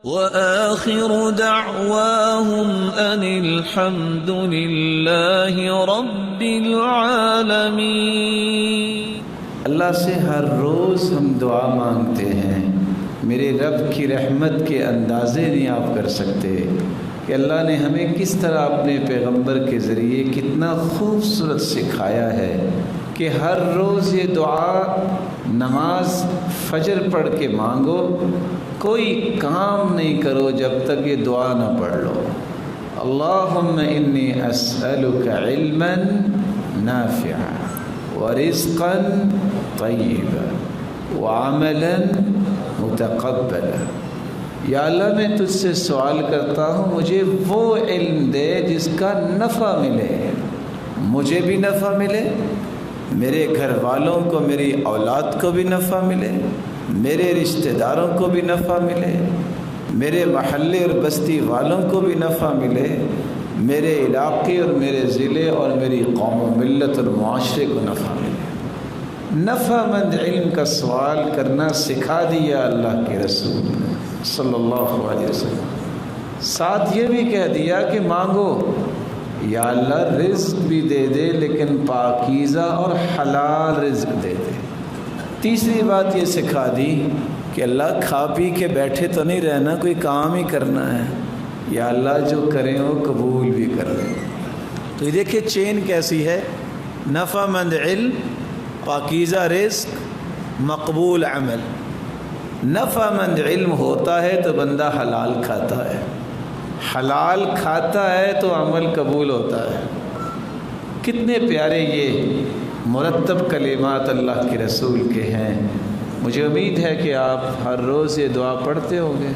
وآخر دعواهم أن الحمد لله رب العالمين۔ اللہ سے ہر روز ہم دعا مانگتے ہیں، میرے رب کی رحمت کے اندازے نہیں آپ کر سکتے کہ اللہ نے ہمیں کس طرح اپنے پیغمبر کے ذریعے کتنا خوبصورت سکھایا ہے کہ ہر روز یہ دعا نماز فجر پڑھ کے مانگو، کوئی کام نہیں کرو جب تک یہ دعا نہ پڑھ لو۔ اللہم انی اسألک علما نافعا ورزقا طیبا وعملا متقبلا۔ یا اللہ میں تجھ سے سوال کرتا ہوں مجھے وہ علم دے جس کا نفع ملے، مجھے بھی نفع ملے، میرے گھر والوں کو، میری اولاد کو بھی نفع ملے، میرے رشتہ داروں کو بھی نفع ملے، میرے محلے اور بستی والوں کو بھی نفع ملے، میرے علاقے اور میرے ضلع اور میری قوم و ملت اور معاشرے کو نفع ملے۔ نفع مند علم کا سوال کرنا سکھا دیا اللہ کے رسول صلی اللہ علیہ وسلم۔ ساتھ یہ بھی کہہ دیا کہ مانگو یا اللہ رزق بھی دے دے لیکن پاکیزہ اور حلال رزق دے دے۔ تیسری بات یہ سکھا دی کہ اللہ کھا پی کے بیٹھے تو نہیں رہنا، کوئی کام ہی کرنا ہے، یا اللہ جو کریں وہ قبول بھی کر لیں۔ تو یہ دیکھیں چین کیسی ہے، نفع مند علم، پاکیزہ رزق، مقبول عمل۔ نفع مند علم ہوتا ہے تو بندہ حلال کھاتا ہے، حلال کھاتا ہے تو عمل قبول ہوتا ہے۔ کتنے پیارے یہ مرتب کلمات اللہ کے رسول کے ہیں۔ مجھے امید ہے کہ آپ ہر روز یہ دعا پڑھتے ہوں گے۔